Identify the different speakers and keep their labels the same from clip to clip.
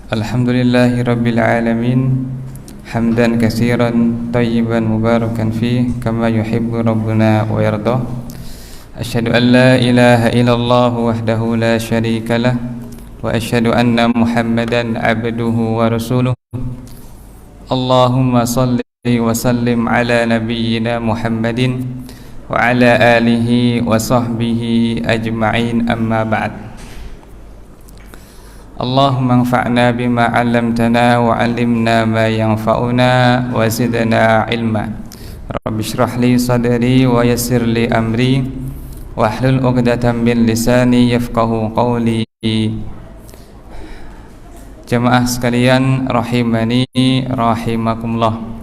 Speaker 1: Alhamdulillahi Rabbil Alamin, hamdan katsiran tayyiban mubarakan fih kama yuhibbu Rabbuna wa yardah. Asyhadu an la ilaha illallah wahdahu la syarika lah, wa asyhadu anna Muhammadan abduhu wa rasuluh. Allahumma salli wa sallim ala nabiyyina Muhammadin wa ala alihi wa sahbihi ajma'in, amma ba'd. Allahumma anfa'na bima 'allamtana wa 'allimna ma yanfa'una wa zidna ilma. Rabbi shrah li sadri wa yassir li amri wahlul 'uqdatam min lisani yafqahu qawli. Jemaah sekalian rahimani rahimakumullah.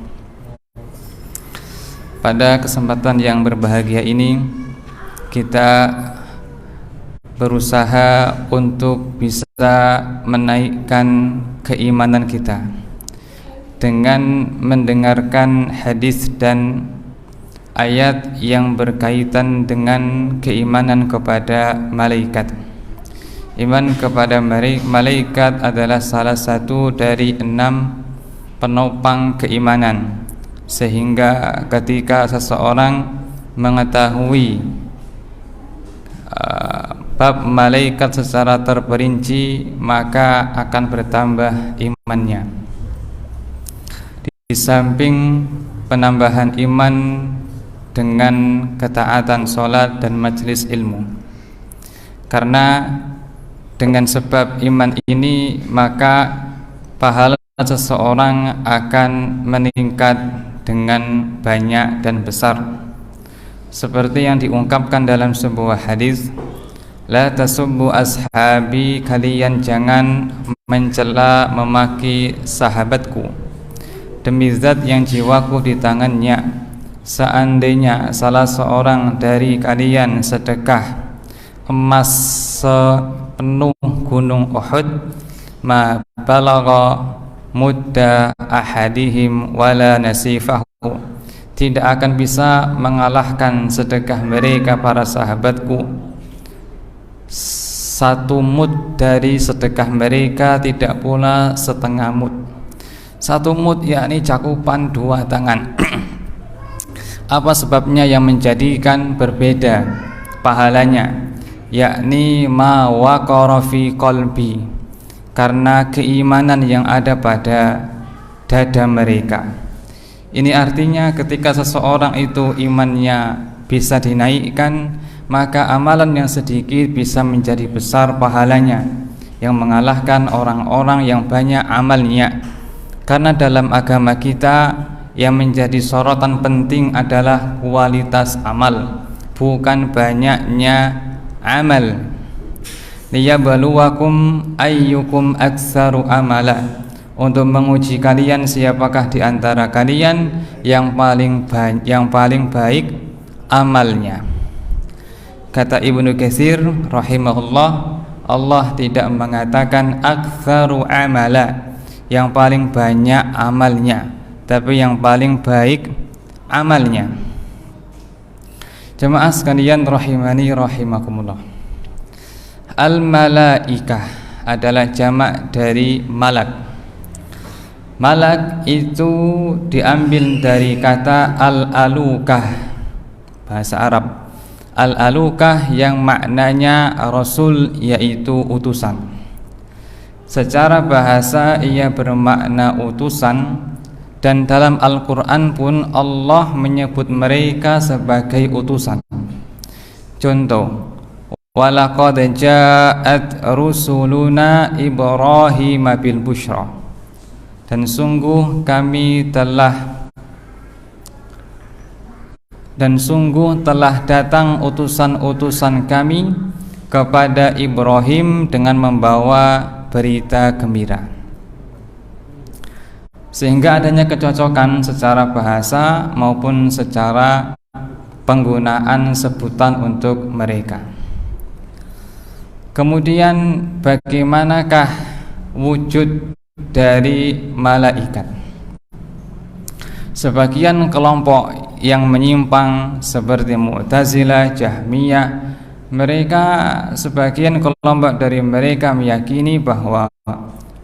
Speaker 1: Pada kesempatan yang berbahagia ini kita berusaha untuk bisa menaikkan keimanan kita dengan mendengarkan hadis dan ayat yang berkaitan dengan keimanan kepada malaikat. Iman kepada malaikat adalah salah satu dari 6 penopang keimanan, sehingga ketika seseorang mengetahui bab malaikat secara terperinci, maka akan bertambah imannya. Di samping penambahan iman dengan ketaatan sholat dan majelis ilmu, karena dengan sebab iman ini maka pahala seseorang akan meningkat dengan banyak dan besar, seperti yang diungkapkan dalam sebuah hadis, la tasubbu ashabi, kalian jangan mencela memaki sahabatku. Demi zat yang jiwaku di tangannya, seandainya salah seorang dari kalian sedekah emas sepenuh gunung Uhud, ma balagha mudda ahadihim wala nasifahu, tidak akan bisa mengalahkan sedekah mereka para sahabatku. 1 mud dari sedekah mereka, tidak pula setengah mud. 1 mud yakni cakupan 2 tangan. Apa sebabnya yang menjadikan berbeda pahalanya? Yakni ma waqara fi qalbi, karena keimanan yang ada pada dada mereka. Ini artinya ketika seseorang itu imannya bisa dinaikkan, maka amalan yang sedikit bisa menjadi besar pahalanya, yang mengalahkan orang-orang yang banyak amalnya. Karena dalam agama kita yang menjadi sorotan penting adalah kualitas amal, bukan banyaknya amal. Liyabluwakum ayyukum aktsaru amala, untuk menguji kalian siapakah di antara kalian yang paling baik amalnya. Kata Ibnu Katsir rahimahullah, Allah tidak mengatakan aktsaru amala, yang paling banyak amalnya, tapi yang paling baik amalnya. Jemaah sekalian rahimani rahimakumullah, al-malaikah adalah jamak dari malak. Malak itu diambil dari kata al-alukah, bahasa Arab. Al-alukah yang maknanya rasul, yaitu utusan. Secara bahasa ia bermakna utusan, dan dalam Al-Quran pun Allah menyebut mereka sebagai utusan. Contoh, walaqad ja'at rusuluna Ibrahim bil busyra, dan sungguh telah datang utusan-utusan kami kepada Ibrahim dengan membawa berita gembira. Sehingga adanya kecocokan secara bahasa maupun secara penggunaan sebutan untuk mereka. Kemudian bagaimanakah wujud dari malaikat? Sebagian kelompok yang menyimpang seperti Mu'tazilah, Jahmiyah Mereka, sebagian kelompok dari mereka meyakini bahwa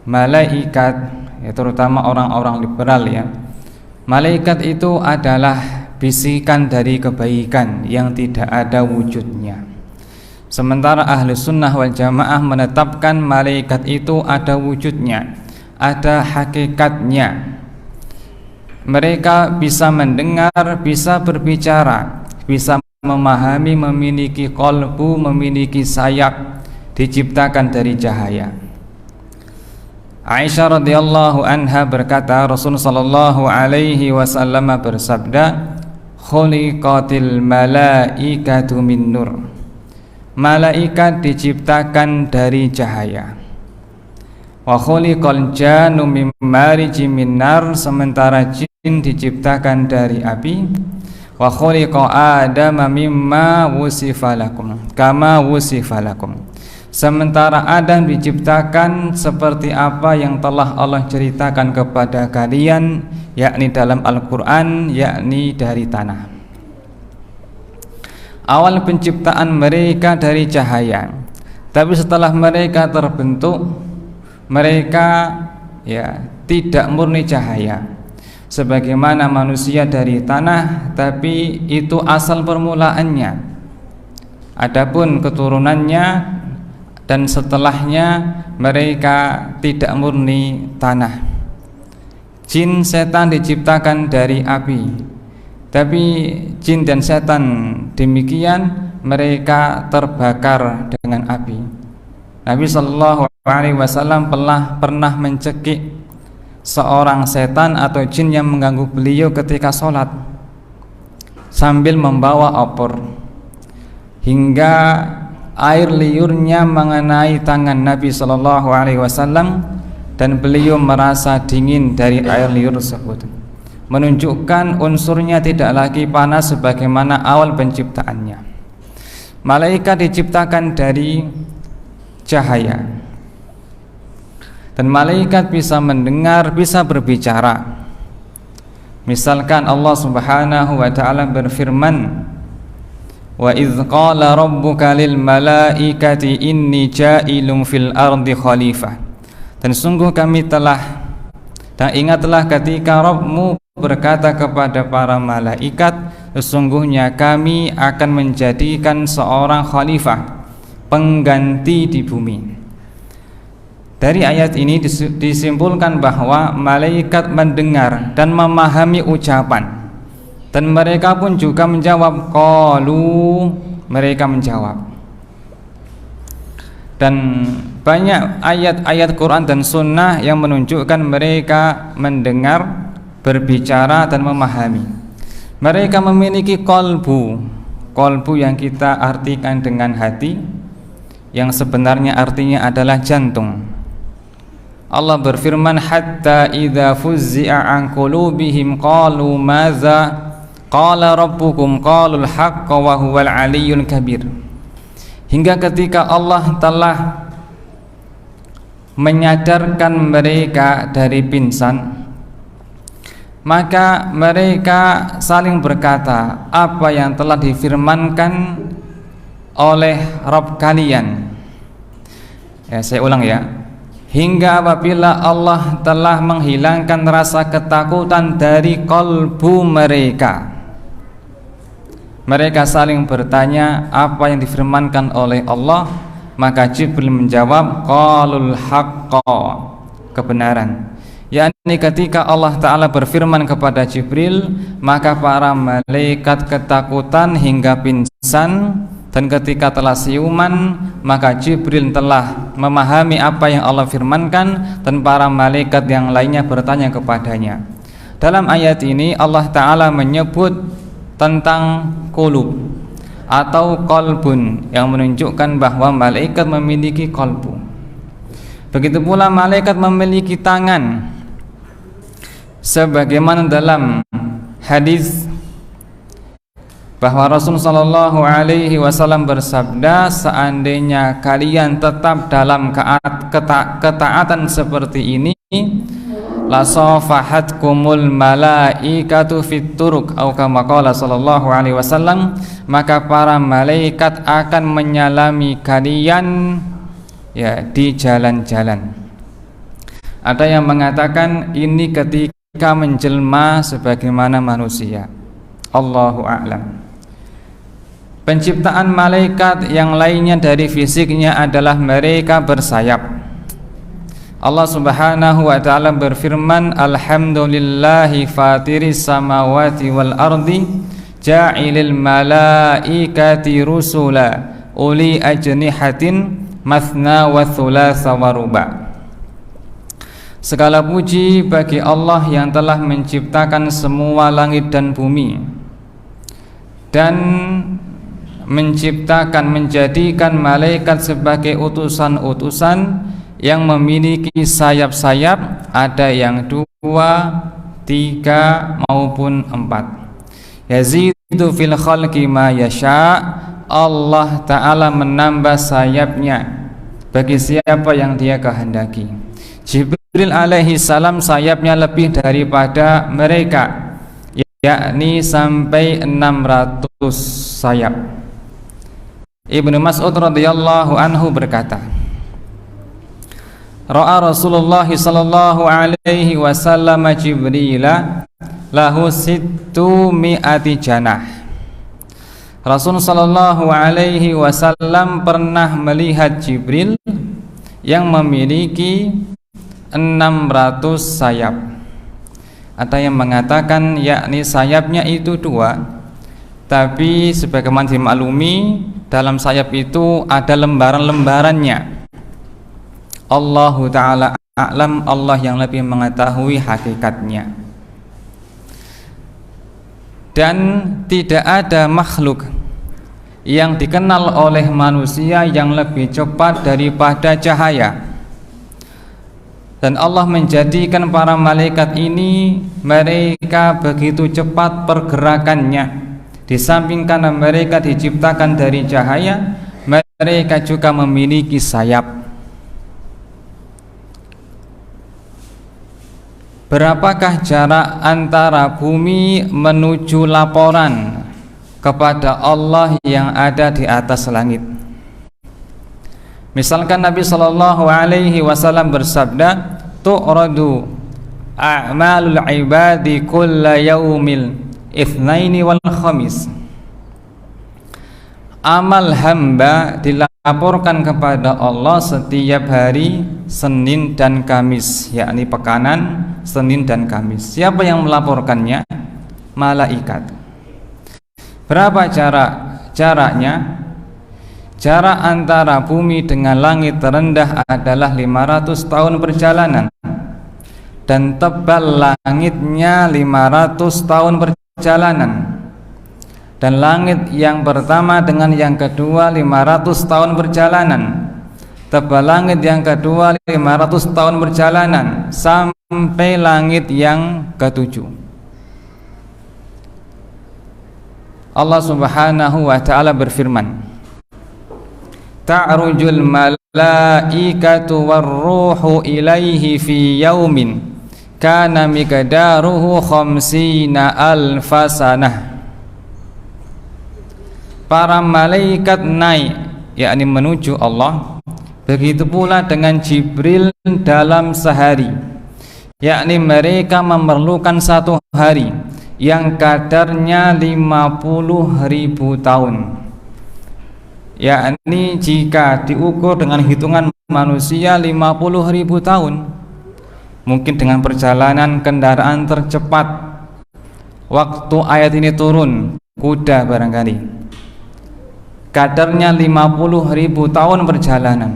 Speaker 1: malaikat, ya terutama orang-orang liberal ya, malaikat itu adalah bisikan dari kebaikan yang tidak ada wujudnya. Sementara ahli sunnah wal jamaah menetapkan malaikat itu ada wujudnya, ada hakikatnya. Mereka bisa mendengar, bisa berbicara, bisa memahami, memiliki qalbu, memiliki sayap, diciptakan dari cahaya. Aisyah radhiyallahu anha berkata, Rasul sallallahu alaihi wasallam bersabda, khuliqatil malaikatu min nur. Malaikat diciptakan dari cahaya. Wa khuliqal jannu mim mariji min nar, sementara jin diciptakan dari api. Wa khuliqa adama mimma wusifa lakum kama wusifa lakum, sementara Adam diciptakan seperti apa yang telah Allah ceritakan kepada kalian, yakni dalam Al-Quran, yakni dari tanah. Awal penciptaan mereka dari cahaya, tapi setelah mereka terbentuk, mereka ya tidak murni cahaya. Sebagaimana manusia dari tanah, tapi itu asal permulaannya. Adapun keturunannya dan setelahnya mereka tidak murni tanah. Jin, setan diciptakan dari api, tapi jin dan setan demikian mereka terbakar dengan api. Nabi Shallallahu Alaihi Wasallam pernah mencekik seorang setan atau jin yang mengganggu beliau ketika sholat sambil membawa opor, hingga air liurnya mengenai tangan Nabi Shallallahu Alaihi Wasallam dan beliau merasa dingin dari air liur tersebut, menunjukkan unsurnya tidak lagi panas sebagaimana awal penciptaannya. Malaikat diciptakan dari cahaya, dan malaikat bisa mendengar, bisa berbicara. Misalkan Allah Subhanahu wa taala berfirman, wa idz qala rabbuka lil malaikati inni ja'ilun fil ardi khalifah. Dan sungguh kami telah, dan ingatlah ketika Rabbmu berkata kepada para malaikat, sesungguhnya kami akan menjadikan seorang khalifah, pengganti di bumi. Dari ayat ini disimpulkan bahwa malaikat mendengar dan memahami ucapan, dan mereka pun juga menjawab, qalu, mereka menjawab. Dan banyak ayat-ayat Quran dan Sunnah yang menunjukkan mereka mendengar, berbicara dan memahami. Mereka memiliki qalbu yang kita artikan dengan hati, yang sebenarnya artinya adalah jantung. Allah berfirman, hatta idza fuzzi'a an qulubihim qalu madza qala rabbukum qalul haqqa wa huwal aliyyul kabir. Hingga ketika Allah telah menyadarkan mereka dari pingsan, maka mereka saling berkata, apa yang telah difirmankan oleh Rabb kalian. Ya, saya ulang ya. Hingga apabila Allah telah menghilangkan rasa ketakutan dari kalbu mereka, mereka saling bertanya apa yang difirmankan oleh Allah. Maka Jibril menjawab, qalul haqqa, kebenaran. yakni ketika Allah Ta'ala berfirman kepada Jibril, maka para malaikat ketakutan hingga pingsan. Dan ketika telah siuman, maka Jibril telah memahami apa yang Allah firmankan, dan para malaikat yang lainnya bertanya kepadanya. Dalam ayat ini Allah Ta'ala menyebut tentang qulub atau qalbun, yang menunjukkan bahwa malaikat memiliki qalbu. Begitu pula malaikat memiliki tangan, sebagaimana dalam hadis bahwa Rasulullah SAW bersabda, seandainya kalian tetap dalam ketaatan seperti ini, la safahatkumul malaikatu fit turuq atau kama qala sallallahu alaihi wasallam, maka para malaikat akan menyalami kalian ya di jalan-jalan. Ada yang mengatakan ini ketika menjelma sebagaimana manusia. Allahu a'lam. Penciptaan malaikat yang lainnya dari fisiknya adalah mereka bersayap. Allah Subhanahu wa taala berfirman, alhamdulillahi fatiris samawati wal ardi ja'ilil malaikati rusula uli ajnihatin mathna wa thulatha wa ruba'. Segala puji bagi Allah yang telah menciptakan semua langit dan bumi dan menjadikan malaikat sebagai utusan-utusan yang memiliki sayap-sayap, ada yang 2, 3 maupun 4. Yazidu fil khalqi ma yasha. Allah Ta'ala menambah sayapnya bagi siapa yang Dia kehendaki. Jibril alaihi salam sayapnya lebih daripada mereka, yakni sampai 600 sayap. Ibnu Mas'ud radhiyallahu anhu berkata, ra'a Rasulullah sallallahu alaihi wasallam Jibrila lahu 600 janah. Rasul sallallahu alaihi wasallam pernah melihat Jibril yang memiliki 600 sayap. Ada yang mengatakan yakni sayapnya itu 2, tapi sebagaimana dimaklumi dalam sayap itu ada lembaran-lembarannya. Allahu Ta'ala a'lam, Allah yang lebih mengetahui hakikatnya. Dan tidak ada makhluk yang dikenal oleh manusia yang lebih cepat daripada cahaya. Dan Allah menjadikan para malaikat ini, mereka begitu cepat pergerakannya. Di samping karena mereka diciptakan dari cahaya, mereka juga memiliki sayap. Berapakah jarak antara bumi menuju laporan kepada Allah yang ada di atas langit? Misalkan Nabi sallallahu alaihi wasallam bersabda, tu'radu a'malul ibadi kulla yaumil itsnaini wal khamis. Amal hamba dilaporkan kepada Allah setiap hari Senin dan Kamis, yakni pekanan Senin dan Kamis. Siapa yang melaporkannya? Malaikat. Berapa jaraknya? Jarak antara bumi dengan langit terendah adalah 500 tahun perjalanan, dan tebal langitnya 500 tahun perjalanan, dan langit yang pertama dengan yang kedua 500 tahun perjalanan, tebal langit yang kedua 500 tahun perjalanan, sampai langit yang ketujuh. Allah Subhanahu wa ta'ala berfirman, ta'rujul malaikatu warruhu ilaihi fi yaumin kana miqdaruhu khamsina alfasanah. Para malaikat naik, yakni menuju Allah. Begitu pula dengan Jibril dalam sehari, yakni mereka memerlukan satu hari yang kadarnya 50.000 tahun. Yakni jika diukur dengan hitungan manusia 50.000 tahun, mungkin dengan perjalanan kendaraan tercepat waktu ayat ini turun, kuda barangkali, kadarnya 50.000 tahun perjalanan.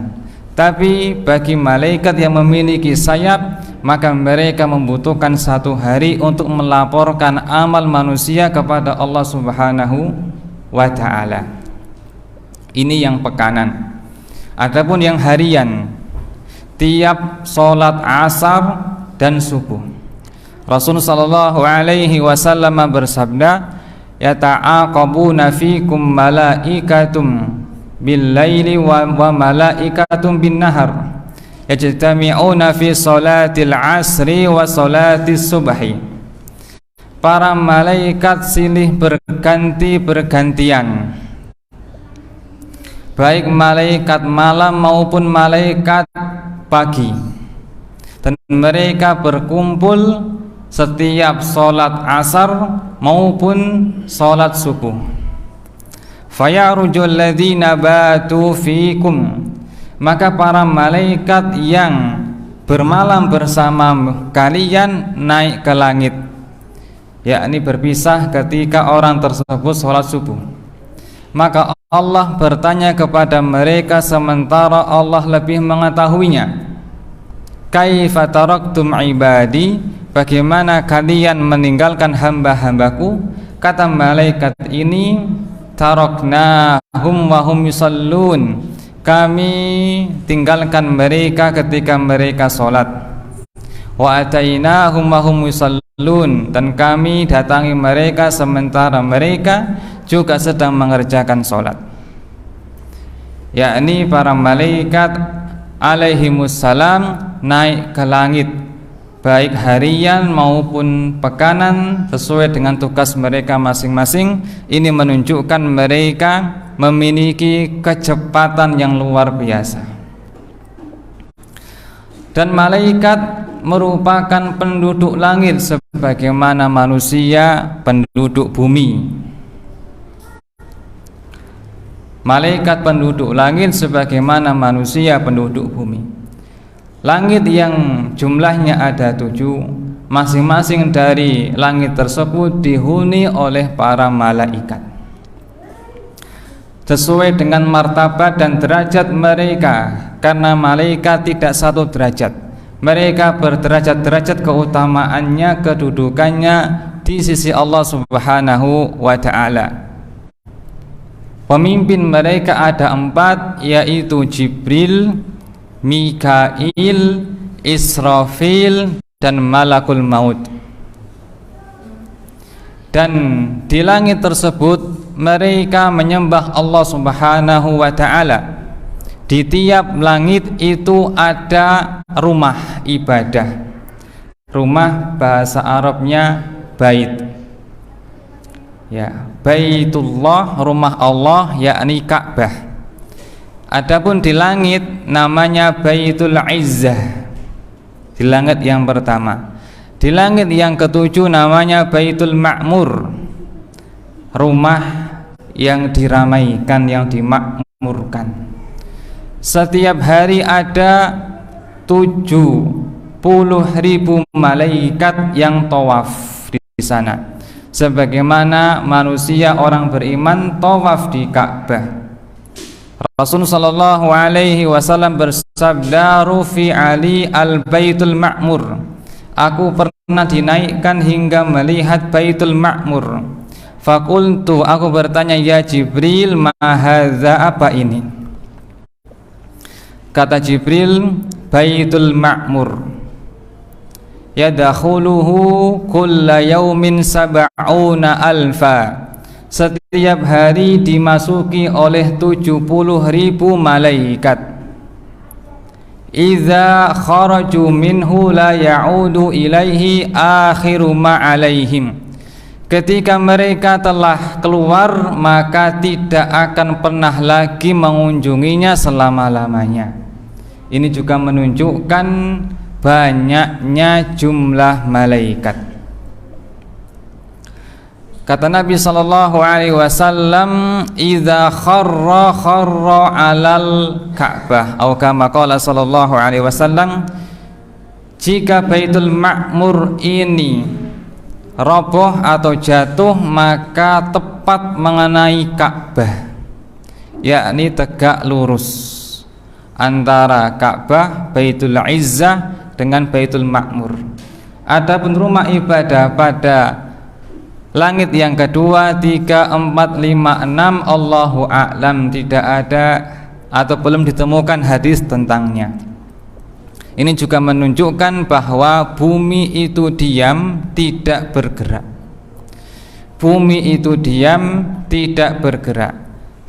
Speaker 1: Tapi bagi malaikat yang memiliki sayap, maka mereka membutuhkan satu hari untuk melaporkan amal manusia kepada Allah Subhanahu wa ta'ala. Ini yang pekanan. Adapun yang harian, tiap sholat asar dan subuh, Rasul sallallahu alaihi wasallam bersabda, yata'aqabuna fikum malaikatum bil laili wa malaikatum bin nahar. yajtami'una fi salatil asri wa salatis subhi. Para malaikat silih berganti-bergantian, baik malaikat malam maupun malaikat pagi, dan mereka berkumpul setiap sholat asar maupun sholat subuh. Fayarujul ladzina batu fikum, maka para malaikat yang bermalam bersama kalian naik ke langit, yakni berpisah ketika orang tersebut sholat subuh. Maka Allah bertanya kepada mereka sementara Allah lebih mengetahuinya, kaifa taraktum ibadi, bagaimana kalian meninggalkan hamba-hambaku? Kata malaikat ini, taraknahum wa hum yusallun, kami tinggalkan mereka ketika mereka sholat. Wa atainahum wa hum yusallun, dan kami datangi mereka sementara mereka juga sedang mengerjakan sholat. Yakni para malaikat alaihimussalam naik ke langit baik harian maupun pekanan sesuai dengan tugas mereka masing-masing. Ini menunjukkan mereka memiliki kecepatan yang luar biasa. Dan malaikat merupakan penduduk langit sebagaimana manusia penduduk bumi. Malaikat penduduk langit sebagaimana manusia penduduk bumi. Langit yang jumlahnya ada 7, masing-masing dari langit tersebut dihuni oleh para malaikat sesuai dengan martabat dan derajat mereka. Karena malaikat tidak satu derajat, mereka berderajat-derajat keutamaannya, kedudukannya di sisi Allah Subhanahu wa ta'ala. Pemimpin mereka ada 4, yaitu Jibril, Mikail, Israfil, dan Malakul Maut. Dan di langit tersebut mereka menyembah Allah Subhanahu wa ta'ala. Di tiap langit itu ada rumah ibadah. Rumah bahasa Arabnya bait. Ya, Baitullah, rumah Allah, yakni Ka'bah. Adapun di langit namanya Baitul Izzah, di langit yang pertama. Di langit yang ke-7 namanya Baitul Ma'mur, rumah yang diramaikan, yang dimakmurkan. Setiap hari ada 70.000 malaikat yang tawaf di sana, sebagaimana manusia orang beriman tawaf di Ka'bah. Rasulullah sallallahu alaihi wasallam bersabda, "Rufi Ali al-Baitul Ma'mur." Aku pernah dinaikkan hingga melihat Baitul Ma'mur. Fakultu, aku bertanya, ya Jibril, ma hadza, apa ini? Kata Jibril, Baitul Ma'mur yadakhuluhu kulla yaumin sab'una alfa. Setiap hari dimasuki oleh 70.000 malaikat. Idza kharaju minhu la ya'udu ilaihi akhiru ma alaihim. Ketika mereka telah keluar, maka tidak akan pernah lagi mengunjunginya selama-lamanya. Ini juga menunjukkan banyaknya jumlah malaikat. Kata Nabi sallallahu alaihi wasallam, "Idza kharra 'alal Ka'bah," atau kama qala sallallahu alaihi wasallam, jika Baitul Ma'mur ini roboh atau jatuh, maka tepat mengenai Ka'bah, yakni tegak lurus antara Ka'bah, Baitul Izzah dengan Baitul Ma'mur. Adapun rumah ibadah pada langit yang kedua, 3, 4, 5, 6, Allahu a'lam, tidak ada atau belum ditemukan hadis tentangnya. Ini juga menunjukkan bahwa bumi itu diam, tidak bergerak. Bumi itu diam, tidak bergerak,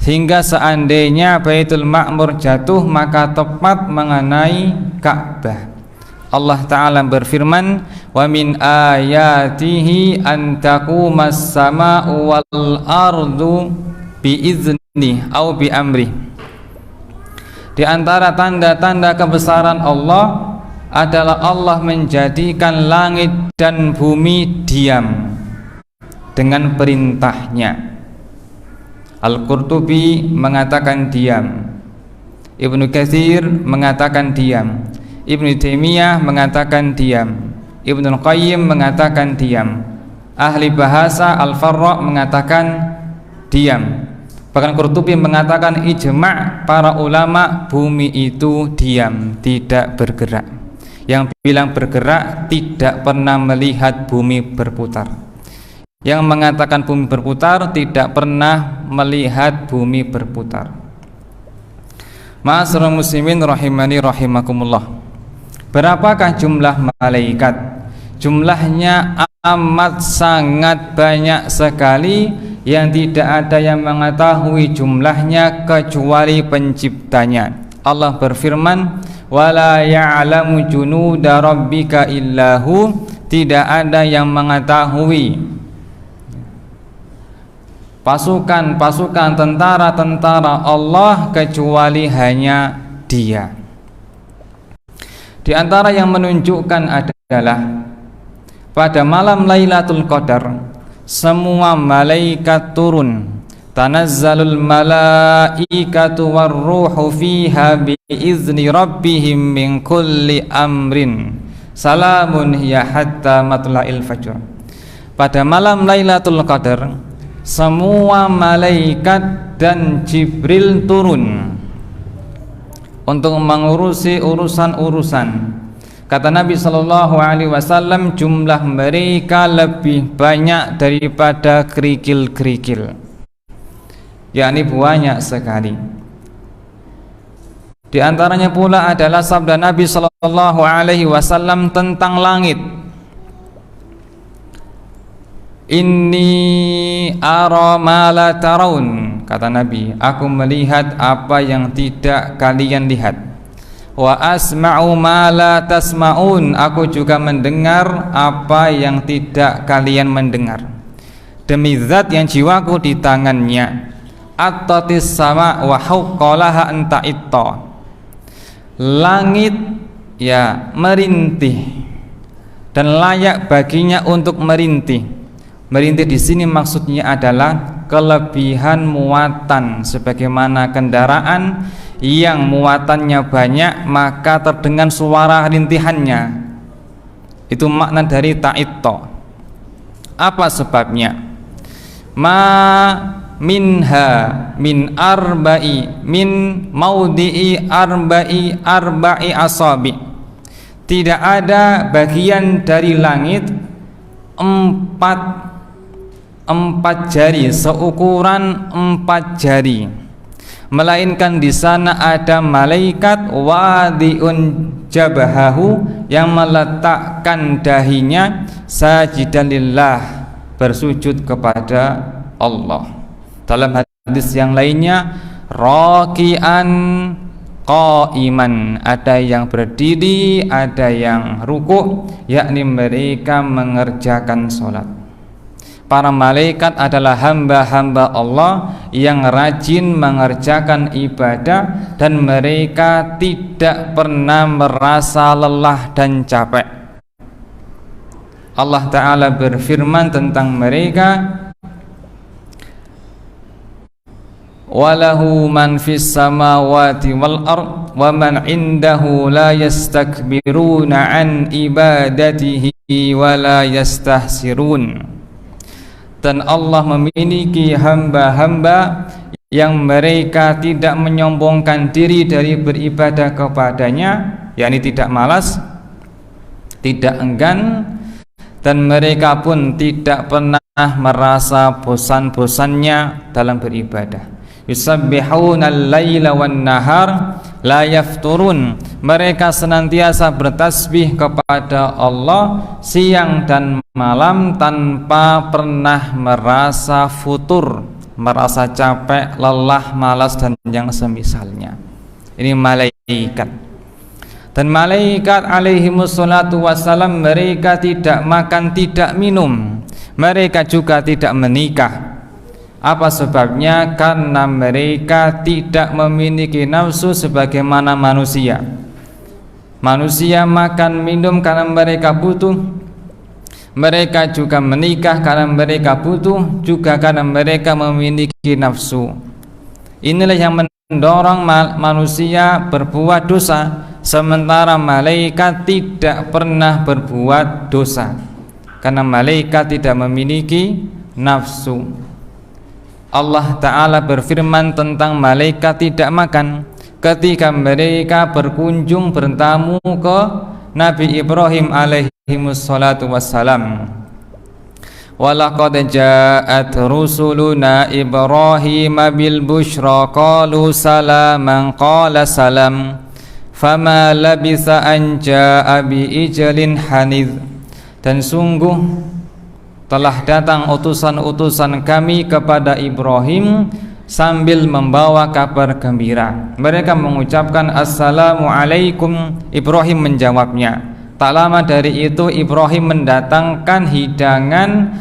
Speaker 1: sehingga seandainya Baitul Ma'mur jatuh, maka tepat mengenai Ka'bah. Allah Ta'ala berfirman, wa min ayatihi an taqumas sama'u wal ardu biizni au bi amri. Di antara tanda-tanda kebesaran Allah adalah Allah menjadikan langit dan bumi diam dengan perintahnya. Al-Qurtubi mengatakan diam, Ibnu Katsir mengatakan diam, Ibnu Taimiyah mengatakan diam, Ibnu Qayyim mengatakan diam, ahli bahasa Al-Farra mengatakan diam. Bahkan Qurtubi mengatakan ijma' para ulama bumi itu diam, tidak bergerak. Yang bilang bergerak tidak pernah melihat bumi berputar. Yang mengatakan bumi berputar tidak pernah melihat bumi berputar. Ma'asyiral muslimin rahimani rahimakumullah. Berapakah jumlah malaikat? Jumlahnya amat sangat banyak sekali, yang tidak ada yang mengetahui jumlahnya kecuali penciptanya. Allah berfirman, wala ya'lamu junuda rabbika illahu, tidak ada yang mengetahui pasukan-pasukan tentara-tentara Allah kecuali hanya Dia. Di antara yang menunjukkan adalah pada malam Lailatul Qadar semua malaikat turun. Tanazzalul malaikatu warruhu fiha biizni rabbihim min kulli amrin salamun hiya hatta matla'il fajr. Pada malam Lailatul Qadar semua malaikat dan Jibril turun untuk mengurusi urusan-urusan. Kata Nabi SAW, jumlah mereka lebih banyak daripada kerikil-kerikil, yakni banyak sekali. Di antaranya pula adalah sabda Nabi SAW tentang langit. Inni ara ma la tarawun, kata Nabi, aku melihat apa yang tidak kalian lihat. Wa asma'u ma la tasma'un, aku juga mendengar apa yang tidak kalian mendengar. Demi zat yang jiwaku di tangannya, attatis sama wa hauqalaha anta itta, langit ya merintih dan layak baginya untuk merintih. Merintih di sini maksudnya adalah kelebihan muatan, sebagaimana kendaraan yang muatannya banyak maka terdengar suara rintihannya. Itu makna dari ta'itta. Apa sebabnya? Ma minha min arba'i min maudi'i arba'i asabi. Tidak ada bagian dari langit empat jari, seukuran 4 jari, melainkan di sana ada malaikat wadi'un jabahahu, yang meletakkan dahinya sajidan lillah, bersujud kepada Allah. Dalam hadis yang lainnya, raki'an qaiman, ada yang berdiri, ada yang rukuk, yakni mereka mengerjakan sholat. Para malaikat adalah hamba-hamba Allah yang rajin mengerjakan ibadah, dan mereka tidak pernah merasa lelah dan capek. Allah Ta'ala berfirman tentang mereka, walahu man fis samawati wal ard wa man indahu la yastakbiruna an ibadatihi wa la yastahsirun. Dan Allah memiliki hamba-hamba yang mereka tidak menyombongkan diri dari beribadah kepadanya, yakni tidak malas, tidak enggan, dan mereka pun tidak pernah merasa bosan-bosannya dalam beribadah. Yusabbihuna al-laila wan nahar la yafturun, mereka senantiasa bertasbih kepada Allah siang dan malam tanpa pernah merasa futur, merasa capek, lelah, malas dan yang semisalnya. Ini malaikat. Dan malaikat alaihimus salatu wassalam mereka tidak makan, tidak minum, mereka juga tidak menikah. Apa sebabnya? Karena mereka tidak memiliki nafsu sebagaimana manusia. Manusia makan minum karena mereka butuh, mereka juga menikah karena mereka butuh, juga karena mereka memiliki nafsu. Inilah yang mendorong manusia berbuat dosa, sementara malaikat tidak pernah berbuat dosa karena malaikat tidak memiliki nafsu. Allah Ta'ala berfirman tentang malaikat tidak makan ketika mereka berkunjung bertamu ke Nabi Ibrahim alaihimus salatu wassalam. Walaqad ja'at rusuluna Ibrahim bil busyra qalu salaman qala salam fama labisa an ja'a bi ijlin hanidh. Dan sungguh telah datang utusan-utusan kami kepada Ibrahim sambil membawa kabar gembira. Mereka mengucapkan Assalamualaikum. Ibrahim menjawabnya. Tak lama dari itu Ibrahim mendatangkan hidangan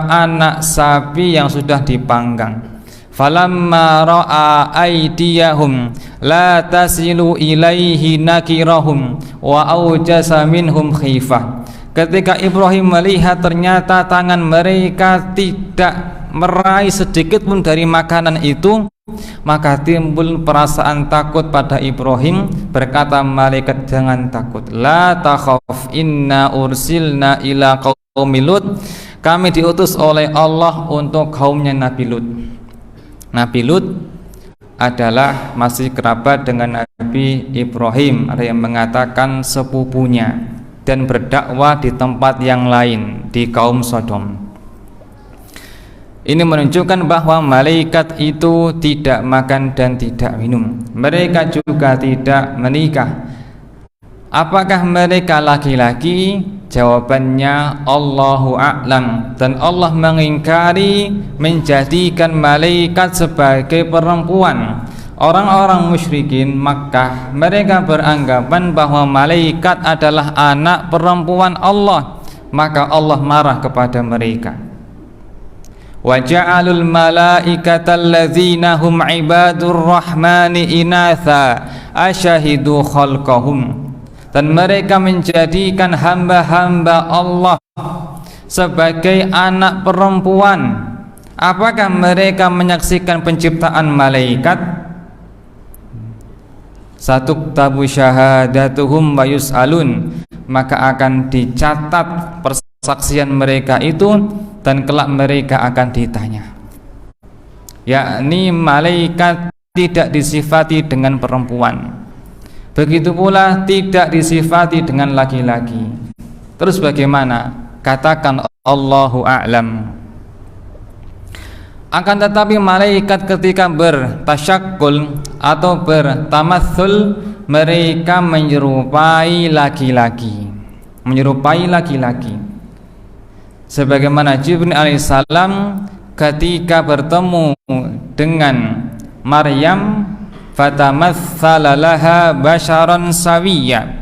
Speaker 1: anak sapi yang sudah dipanggang. Falamma ra'a aydiyahum la tasilu ilaihi nakirahum wa aujasa minhum khifah. Ketika Ibrahim melihat ternyata tangan mereka tidak meraih sedikit pun dari makanan itu, maka timbul perasaan takut pada Ibrahim. Berkata malaikat, jangan takut, la takhaf inna ursilna ila qaumi Lut. Kami diutus oleh Allah untuk kaumnya Nabi Lut. Nabi Lut adalah masih kerabat dengan Nabi Ibrahim, ada yang mengatakan sepupunya, dan berdakwah di tempat yang lain, di kaum Sodom. Ini menunjukkan bahwa malaikat itu tidak makan dan tidak minum. Mereka juga tidak menikah. Apakah mereka laki-laki? Jawabannya Allahu a'lam. Dan Allah mengingkari menjadikan malaikat sebagai perempuan. Orang-orang musyrikin Makkah mereka beranggapan bahwa malaikat adalah anak perempuan Allah, maka Allah marah kepada mereka. Wa ja'alul malaikata alladzina hum ibadur rahmani inatha asyahidu khalqahum. Dan mereka menjadikan hamba-hamba Allah sebagai anak perempuan. Apakah mereka menyaksikan penciptaan malaikat? Satuktabu syahadatuhum wa yus'alun, maka akan dicatat persaksian mereka itu dan kelak mereka akan ditanya. Yakni malaikat tidak disifati dengan perempuan, begitu pula tidak disifati dengan laki-laki. Terus bagaimana? Katakan Allahu a'lam. Akan tetapi malaikat ketika bertasyakkul atau bertamatsul, mereka menyerupai laki-laki, sebagaimana Jibril alaihissalam ketika bertemu dengan Maryam, fatamatsala laha basharan sawiyya,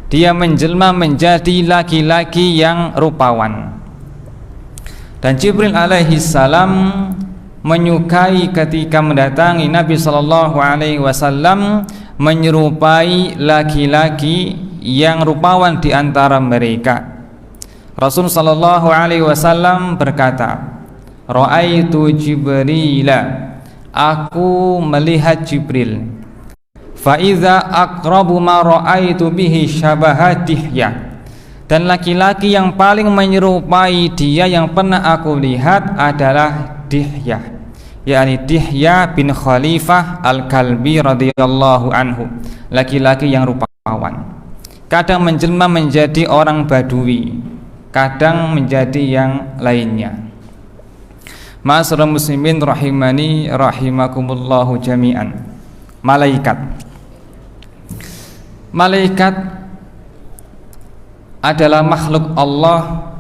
Speaker 1: dia menjelma menjadi laki-laki yang rupawan. Dan Jibril alaihissalam menyukai ketika mendatangi Nabi sallallahu alaihi wasallam menyerupai laki-laki yang rupawan di antara mereka. Rasul sallallahu alaihi wasallam berkata, "Ra'aitu Jibrila." Aku melihat Jibril. Fa iza aqrabu ma ra'aitu bihi syabaha Dihya. Dan laki-laki yang paling menyerupai dia yang pernah aku lihat adalah Dihya, yakni Dihya bin Khalifah Al-Kalbi radhiyallahu anhu, laki-laki yang rupawan. Kadang menjelma menjadi orang Badui, kadang menjadi yang lainnya. Ma'asyiral muslimin rahimani rahimakumullahu jami'an. Malaikat adalah makhluk Allah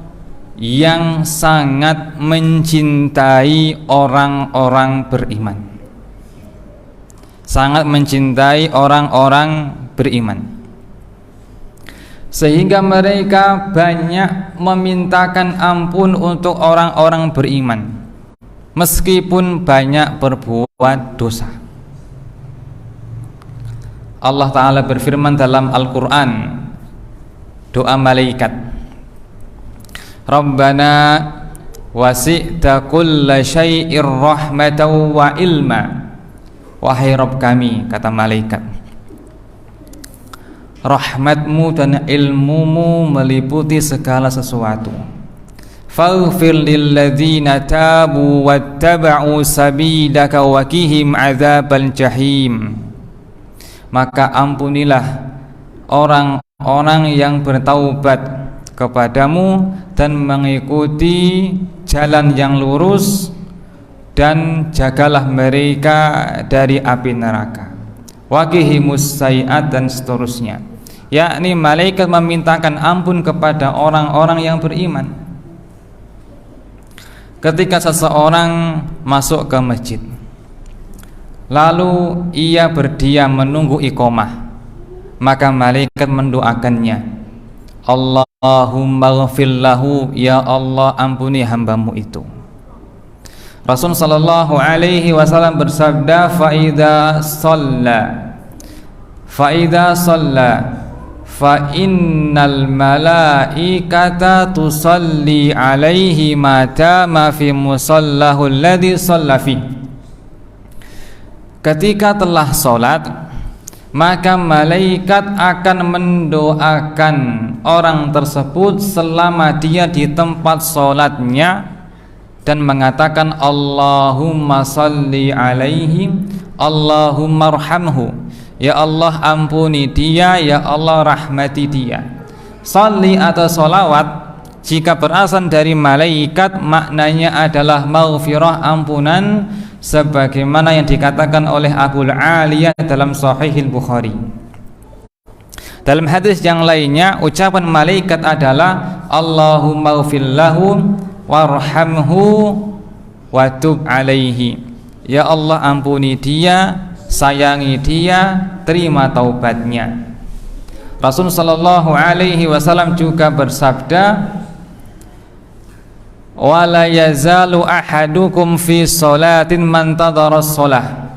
Speaker 1: yang sangat mencintai orang-orang beriman. Sangat mencintai orang-orang beriman. sehingga mereka banyak memintakan ampun untuk orang-orang beriman meskipun banyak berbuat dosa. Allah Ta'ala berfirman dalam Al-Quran, doa malaikat, Rabbana wasi'ta kulla syai'ir rahmatan wa ilma. Wahai Rabb kami, kata malaikat, rahmatmu dan ilmumu meliputi segala sesuatu. Faghfir lilladzina tabu wattaba'u sabilaka wa qihim adzabal jahim. Maka ampunilah orang-orang yang bertaubat kepadamu dan mengikuti jalan yang lurus, dan jagalah mereka dari api neraka. Waqihimus sayiat, dan seterusnya. Yakni malaikat memintakan ampun kepada orang-orang yang beriman. Ketika seseorang masuk ke masjid, lalu ia berdiam menunggu iqamah, maka malaikat mendoakannya, Allahumma ghfir lahu, ya Allah ampuni hambamu itu. Rasul sallallahu alaihi wasallam bersabda, Fa'idha shalla fa innal malaikata tusalli alaihi mata ma fi musallahu alladhi shalla fi. Ketika telah sholat, maka malaikat akan mendoakan orang tersebut selama dia di tempat sholatnya, dan mengatakan Allahumma salli alaihi, Allahumma arhamhu, ya Allah ampuni dia, ya Allah rahmati dia. Salli atau solawat jika berasal dari malaikat maknanya adalah maghfirah, ampunan, sebagaimana yang dikatakan oleh Abu Aliyah dalam Sahihil Bukhari. Dalam hadis yang lainnya, ucapan malaikat adalah Allahumma ghfir lahu warhamhu watub alaihi, ya Allah ampuni dia, sayangi dia, terima taubatnya. Rasul sallallahu alaihi wasallam juga bersabda, wala yazalu ahadukum fi sholatin man tadara sholah.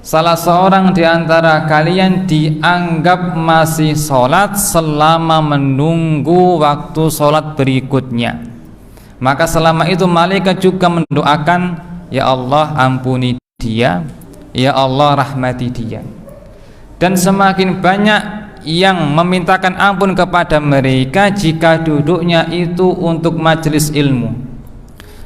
Speaker 1: Salah seorang di antara kalian dianggap masih sholat selama menunggu waktu sholat berikutnya. Maka selama itu malaikat juga mendoakan, ya Allah ampuni dia, ya Allah rahmati dia. Dan semakin banyak yang memintakan ampun kepada mereka jika duduknya itu untuk majelis ilmu.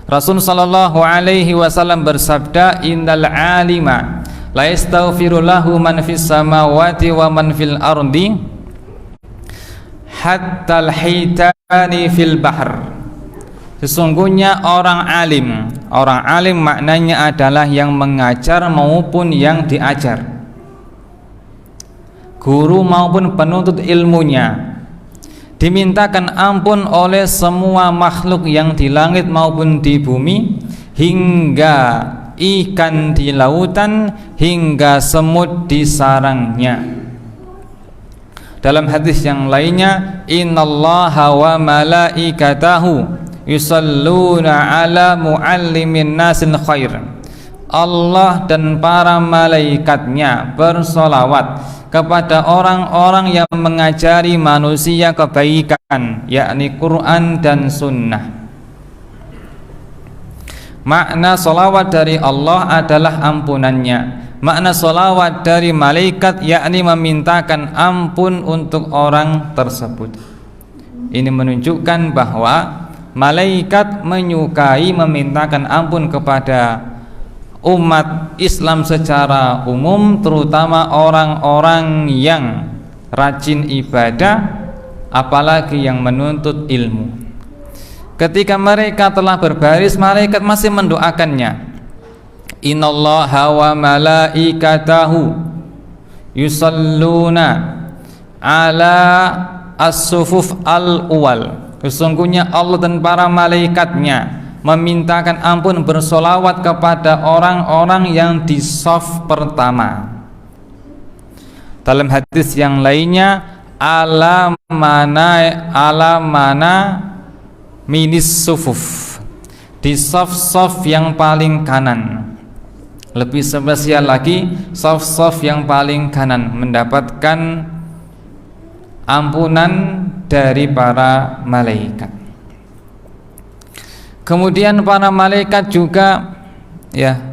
Speaker 1: Rasul sallallahu alaihi wasallam bersabda, innal alima la yastaghfiru lahu man fis samawati wa man fil ardi hatta al-hitani fil bahr. Sesungguhnya orang alim maknanya adalah yang mengajar maupun yang diajar, guru maupun penuntut ilmunya, dimintakan ampun oleh semua makhluk yang di langit maupun di bumi, hingga ikan di lautan, hingga semut di sarangnya. Dalam hadis yang lainnya, innallaha wa malaikatahu yusalluna ala muallimin nasil khair. Allah dan para malaikatnya bersolawat kepada orang-orang yang mengajari manusia kebaikan, yakni Quran dan Sunnah. Makna solawat dari Allah adalah ampunannya. Makna solawat dari malaikat yakni memintakan ampun untuk orang tersebut. Ini menunjukkan bahwa malaikat menyukai memintakan ampun kepada umat Islam secara umum, terutama orang-orang yang rajin ibadah, apalagi yang menuntut ilmu. Ketika mereka telah berbaris, malaikat masih mendoakannya. Innallaha wa malaikatahu yusalluna ala as-sufuf al-uwal. Sesungguhnya Allah dan para malaikatnya memintakan ampun, bersolawat kepada orang-orang yang di shaf pertama. Dalam hadis yang lainnya, ala mana minis sufuf, di saf-saf yang paling kanan. Lebih spesial lagi, saf-saf yang paling kanan mendapatkan ampunan dari para malaikat. Kemudian para malaikat juga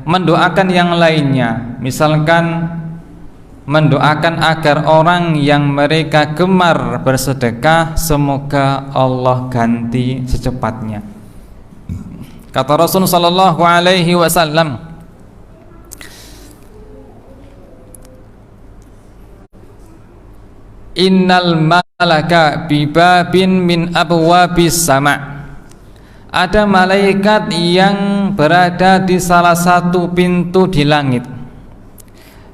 Speaker 1: mendoakan yang lainnya, misalkan mendoakan agar orang yang mereka gemar bersedekah semoga Allah ganti secepatnya. Kata Rasul sallallahu alaihi wasallam, innal malaka bibabin min abwabis sama'. Ada malaikat yang berada di salah satu pintu di langit,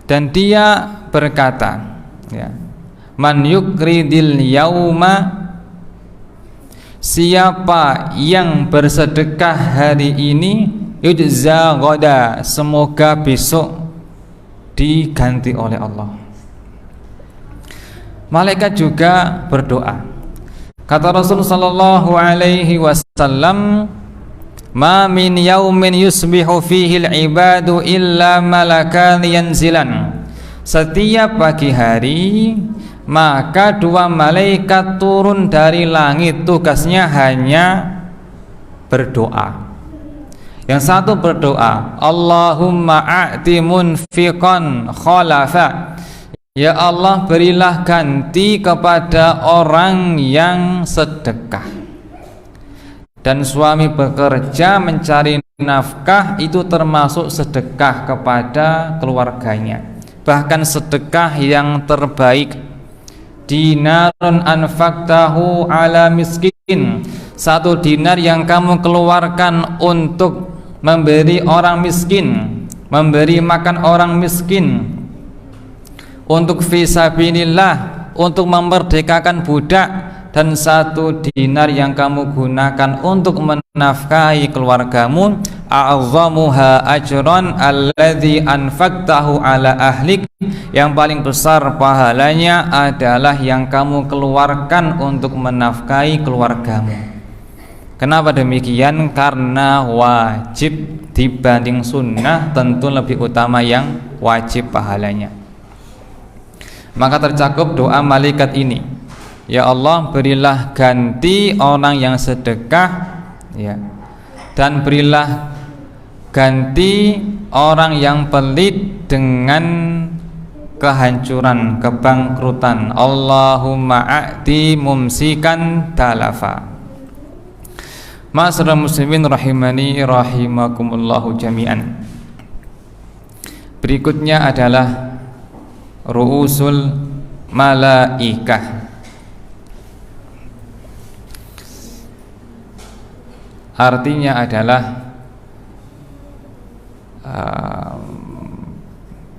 Speaker 1: dan dia berkata, man yukridil yauma, siapa yang bersedekah hari ini, yujza ghoda, semoga besok diganti oleh Allah. Malaikat juga berdoa. Kata Rasul sallallahu alaihi wasallam, ma min yaumin yusbihu fihi al-ibadu illa malakan yanzilan. Setiap pagi hari maka dua malaikat turun dari langit, tugasnya hanya berdoa. Yang satu berdoa, Allahumma a'ti munfiqan khalafa, ya Allah berilah ganti kepada orang yang sedekah. Dan suami bekerja mencari nafkah itu termasuk sedekah kepada keluarganya. Bahkan sedekah yang terbaik, dinarun anfaqtahu ala miskin, 1 dinar yang kamu keluarkan untuk memberi orang miskin, memberi makan orang miskin, untuk fisabilillah, untuk memerdekakan budak, dan 1 dinar yang kamu gunakan untuk menafkahi keluargamu, a'zamuha ajran alladzi anfaqtahu ala ahlik, yang paling besar pahalanya adalah yang kamu keluarkan untuk menafkahi keluargamu. Kenapa demikian? Karena wajib dibanding sunnah tentu lebih utama yang wajib pahalanya. Maka tercakup doa malaikat ini, ya Allah berilah ganti orang yang sedekah, dan berilah ganti orang yang pelit dengan kehancuran, kebangkrutan. Allahumma a'ti mumsikan talafa. Ma'asyiral muslimin rahimani rahimakumullahu jami'an. Berikutnya adalah ru'usul malaikah. Artinya adalah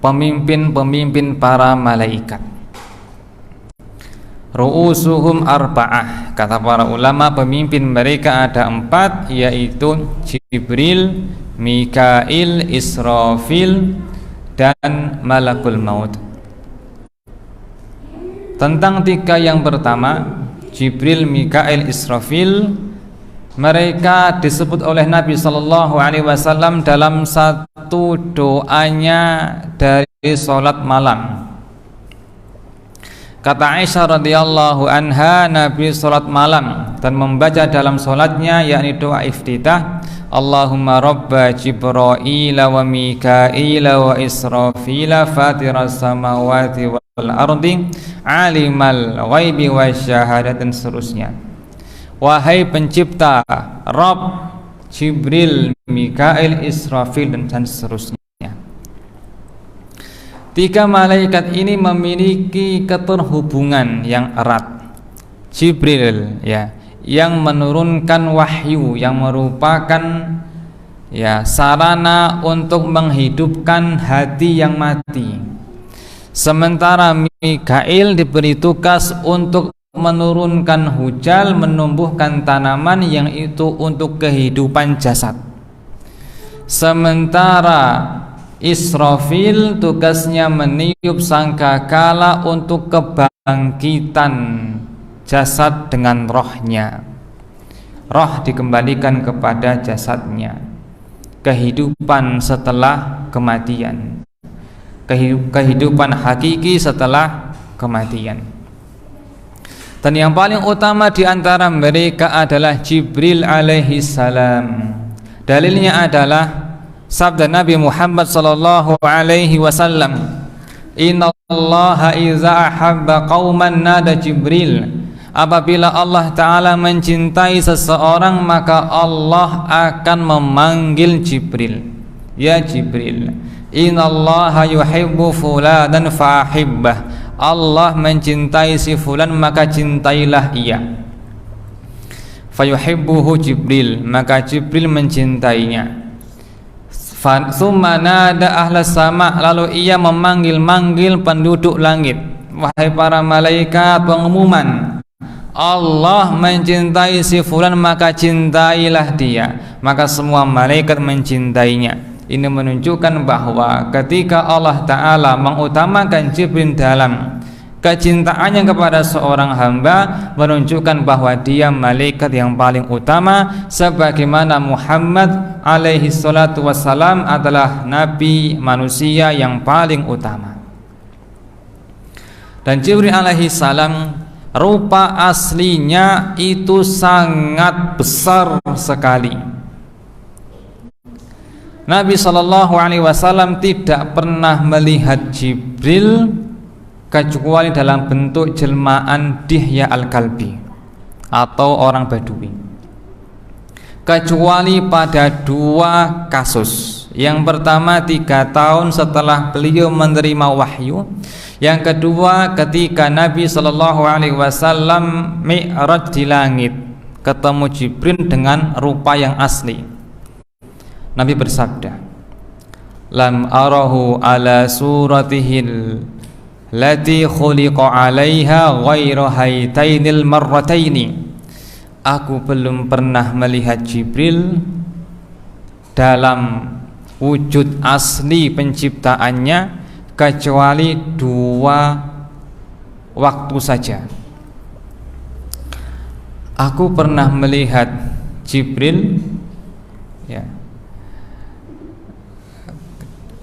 Speaker 1: pemimpin-pemimpin para malaikat. Ru'usuhum arba'ah, kata para ulama pemimpin mereka ada 4, yaitu Jibril, Mikail, Israfil, dan Malakul Maut. Tentang 3 yang pertama, Jibril, Mikail, Israfil, mereka disebut oleh Nabi sallallahu alaihi wasallam dalam satu doanya dari salat malam. Kata Aisyah radhiyallahu anha, Nabi salat malam dan membaca dalam salatnya yakni doa iftitah, Allahumma rabba Jibril wa Mikail wa Israfil fatiras samawati wal ardi alimal ghaibi wasyahadat, dan seterusnya. Wahai pencipta, Rabb Jibril, Mikail, Israfil, dan seterusnya. 3 malaikat ini memiliki keterhubungan yang erat. Jibril yang menurunkan wahyu, yang merupakan sarana untuk menghidupkan hati yang mati. Sementara Mikail diberi tugas untuk menurunkan hujan, menumbuhkan tanaman, yang itu untuk kehidupan jasad. Sementara Israfil tugasnya meniup sangkakala untuk kebangkitan jasad dengan rohnya. Roh dikembalikan kepada jasadnya. Kehidupan setelah kematian, kehidupan hakiki setelah kematian. Dan yang paling utama di antara mereka adalah Jibril alaihi salam. Dalilnya adalah sabda Nabi Muhammad sallallahu alaihi wasallam, "Innallaha iza ahabba qauman nada Jibril." Apabila Allah Ta'ala mencintai seseorang, maka Allah akan memanggil Jibril. Ya Jibril, innallaha yuhibbu fulanan fahibbah. Allah mencintai si fulan, maka cintailah ia. Fayuhibbuhu Jibril, maka Jibril mencintainya. Summa nada ahlas sama, lalu ia memanggil-manggil penduduk langit. Wahai para malaikat, pengumuman, Allah mencintai si fulan, maka cintailah dia. Maka semua malaikat mencintainya. Ini menunjukkan bahwa ketika Allah Ta'ala mengutamakan Jibril dalam kecintaannya kepada seorang hamba, menunjukkan bahwa dia malaikat yang paling utama, sebagaimana Muhammad alaihi salatu wassalam adalah nabi manusia yang paling utama. Dan Jibril alaihi salam rupa aslinya itu sangat besar sekali. Nabi SAW tidak pernah melihat Jibril kecuali dalam bentuk jelmaan Dihya al-Kalbi atau orang Badui, kecuali pada dua kasus. Yang pertama 3 tahun setelah beliau menerima wahyu. Yang kedua ketika Nabi SAW mi'raj di langit, ketemu Jibril dengan rupa yang asli. Nabi bersabda, "Lam arahu ala suratihil lati khuliqa 'alaiha ghairu haitainil marrataini." Aku belum pernah melihat Jibril dalam wujud asli penciptaannya kecuali 2 waktu saja. Aku pernah melihat Jibril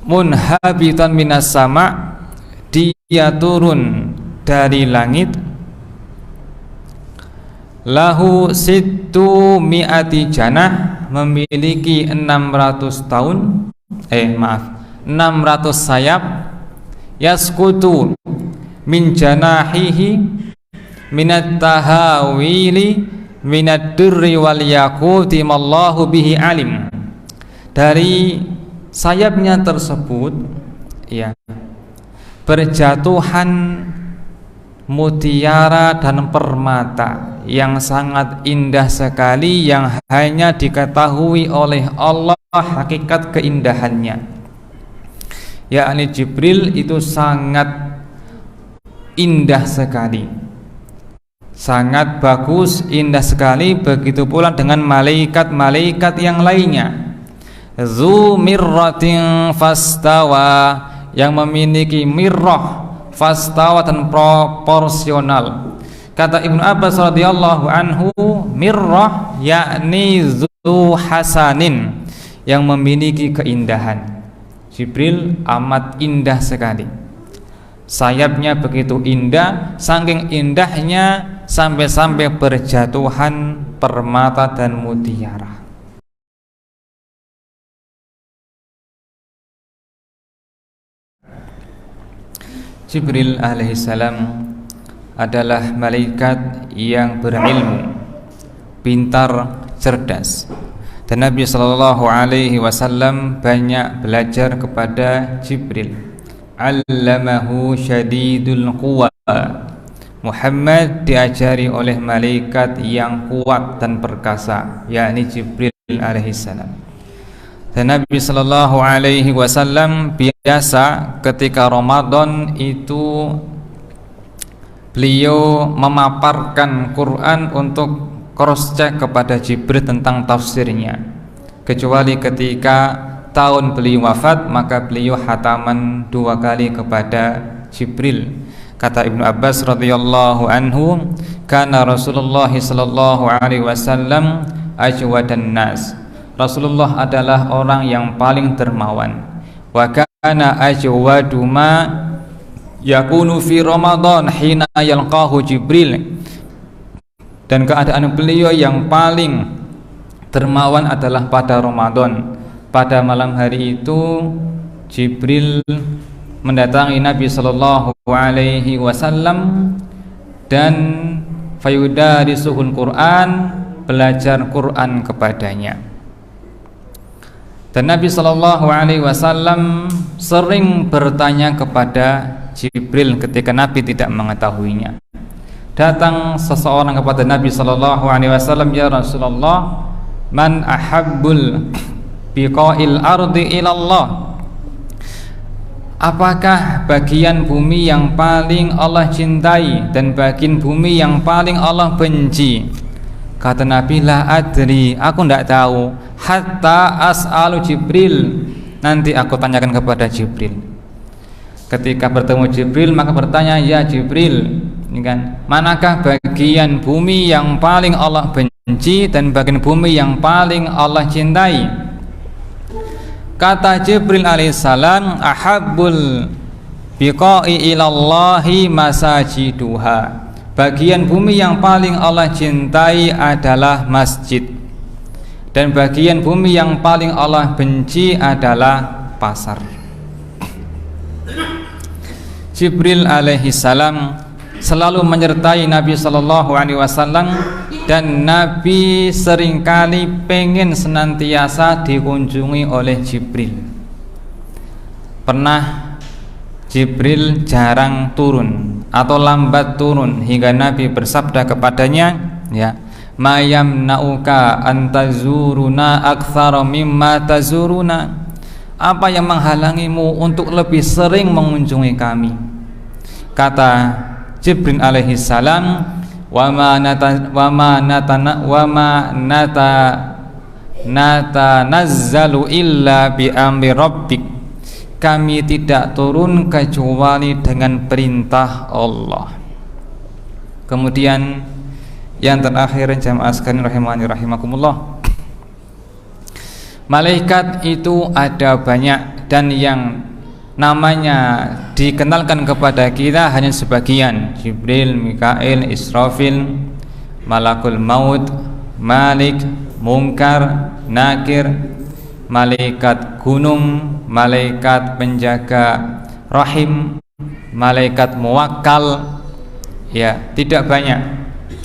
Speaker 1: munhabitan minas sama, dia turun dari langit, lahu sittu mi'ati janah, memiliki 600 tahun 600 sayap, yaskutu min janahihi minat tahawili minad durri wal yaquti mallahu bihi alim. Dari sayapnya tersebut berjatuhan mutiara dan permata yang sangat indah sekali, yang hanya diketahui oleh Allah hakikat keindahannya. Yakni Jibril itu sangat indah sekali, sangat bagus, indah sekali. Begitu pula dengan malaikat-malaikat yang lainnya. Zu mirratin fastawa, yang memiliki mirrah, fastawa dan proporsional. Kata Ibnu Abbas radhiyallahu anhu, mirrah yakni zu hasanin, yang memiliki keindahan. Jibril amat indah sekali. Sayapnya begitu indah, saking indahnya sampai-sampai berjatuhan permata dan mutiara. Jibril alaihissalam adalah malaikat yang berilmu, pintar, cerdas. Dan Nabi SAW banyak belajar kepada Jibril. Allamahu syadidul quwa. Muhammad diajari oleh malaikat yang kuat dan perkasa, yakni Jibril alaihissalam. Dan Nabi SAW biasa ketika Ramadan itu beliau memaparkan Quran untuk cross check kepada Jibril tentang tafsirnya, kecuali ketika tahun beliau wafat, maka beliau khataman 2 kali kepada Jibril. Kata Ibnu Abbas radhiyallahu anhu, kana Rasulullah sallallahu alaihi wasallam ajwadan nas. Rasulullah adalah orang yang paling dermawan. Wa kana ajwadu ma yakunu fi Ramadan hina yalqahu Jibril. Dan keadaan beliau yang paling dermawan adalah pada Ramadan. Pada malam hari itu Jibril mendatangi Nabi sallallahu alaihi wasallam dan fayudarisuhul Quran, belajar Quran kepadanya. Dan Nabi sallallahu alaihi wasallam sering bertanya kepada Jibril ketika Nabi tidak mengetahuinya. Datang seseorang kepada Nabi sallallahu alaihi wasallam, ya Rasulullah, man ahabbul biqa'il ardi ilallah. Apakah bagian bumi yang paling Allah cintai dan bagian bumi yang paling Allah benci? Kata Nabi, la adri, aku tidak tahu, hatta as'alu Jibril, nanti aku tanyakan kepada Jibril. Ketika bertemu Jibril, maka bertanya, ya Jibril, ini kan, manakah bagian bumi yang paling Allah benci dan bagian bumi yang paling Allah cintai? Kata Jibril alaihissalam, ahabbul biqa'i ilallahi masajiduha. Bagian bumi yang paling Allah cintai adalah masjid, dan bagian bumi yang paling Allah benci adalah pasar. Jibril alaihissalam selalu menyertai Nabi sallallahu alaihi wasallam, dan Nabi seringkali pengen senantiasa dikunjungi oleh Jibril. Pernah Jibril jarang turun atau lambat turun hingga Nabi bersabda kepadanya, ya, mayam nauka antazuruna aktsara mimma tazuruna. Apa yang menghalangimu untuk lebih sering mengunjungi kami? Kata Jibril alaihi salam, wa ma natanazzalu illa bi amri rabbik. Kami tidak turun kecuali dengan perintah Allah. Kemudian yang terakhir, jamaah sekalian rahimani rahimakumullah, malaikat itu ada banyak, dan yang namanya dikenalkan kepada kita hanya sebagian: Jibril, Mikail, Israfil, Malakul Maut, Malik, Munkar, Nakir, malaikat gunung, malaikat penjaga rahim, malaikat muwakkal, ya, tidak banyak.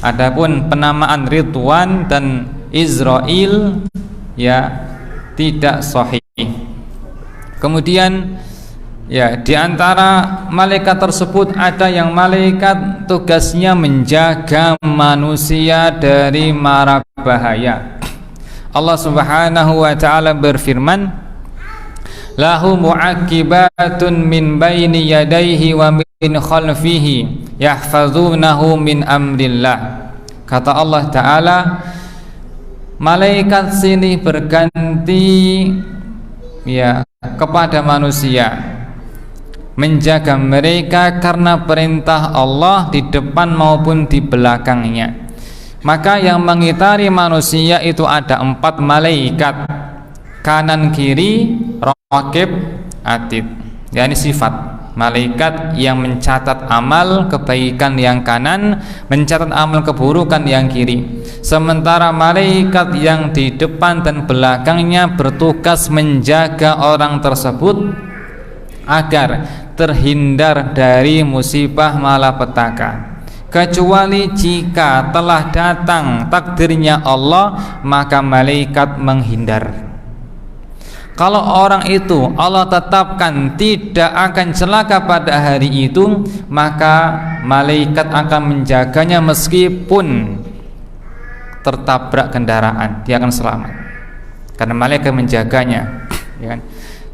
Speaker 1: Adapun penamaan Ridwan dan Izrail, ya, tidak sahih. Kemudian, ya, di antara malaikat tersebut ada yang malaikat tugasnya menjaga manusia dari mara bahaya. Allah Subhanahu wa taala berfirman, lahu mu'aqibatun min baini yadayhi wa min khalfihi yahfazunahu min amrillah. Kata Allah taala, malaikat sini berganti, ya, kepada manusia, menjaga mereka karena perintah Allah di depan maupun di belakangnya. Maka yang mengitari manusia itu ada 4 malaikat, kanan kiri, raqib, atid. Yani sifat malaikat yang mencatat amal kebaikan yang kanan, mencatat amal keburukan yang kiri. Sementara malaikat yang di depan dan belakangnya bertugas menjaga orang tersebut agar terhindar dari musibah malapetaka. Kecuali jika telah datang takdirnya Allah, maka malaikat menghindar. Kalau orang itu Allah tetapkan tidak akan celaka pada hari itu, maka malaikat akan menjaganya meskipun tertabrak kendaraan, dia akan selamat karena malaikat menjaganya, ya kan?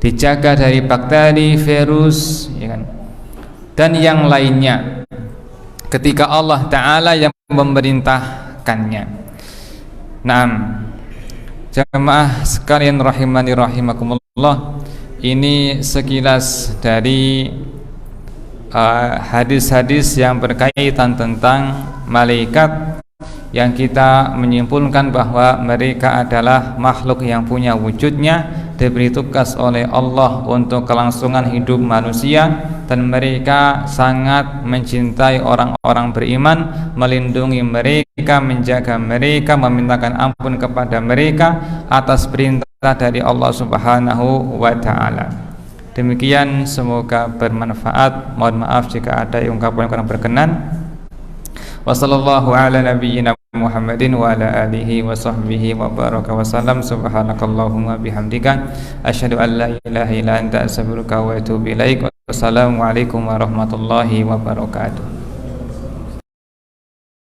Speaker 1: Dijaga dari bakteri, virus, ya kan? Dan yang lainnya, ketika Allah Ta'ala yang memerintahkannya. Naam. Jamaah sekalian rahimani rahimakumullah, ini sekilas dari hadis-hadis yang berkaitan tentang malaikat, yang kita menyimpulkan bahwa mereka adalah makhluk yang punya wujudnya, diberi tugas oleh Allah untuk kelangsungan hidup manusia, dan mereka sangat mencintai orang-orang beriman, melindungi mereka, menjaga mereka, memintakan ampun kepada mereka atas perintah dari Allah Subhanahu wa taala. Demikian, semoga bermanfaat. Mohon maaf jika ada ungkapan yang kurang berkenan. Wassallallahu ala nabiyyina Muhammadin wa ala alihi wa sahbihi wa baraka wa salam. Subhanakallahumma bihamdika asyhadu an la ilaha illa anta astaghfiruka wa atubu ilaik. Wassalamualaikum warahmatullahi wabarakatuh.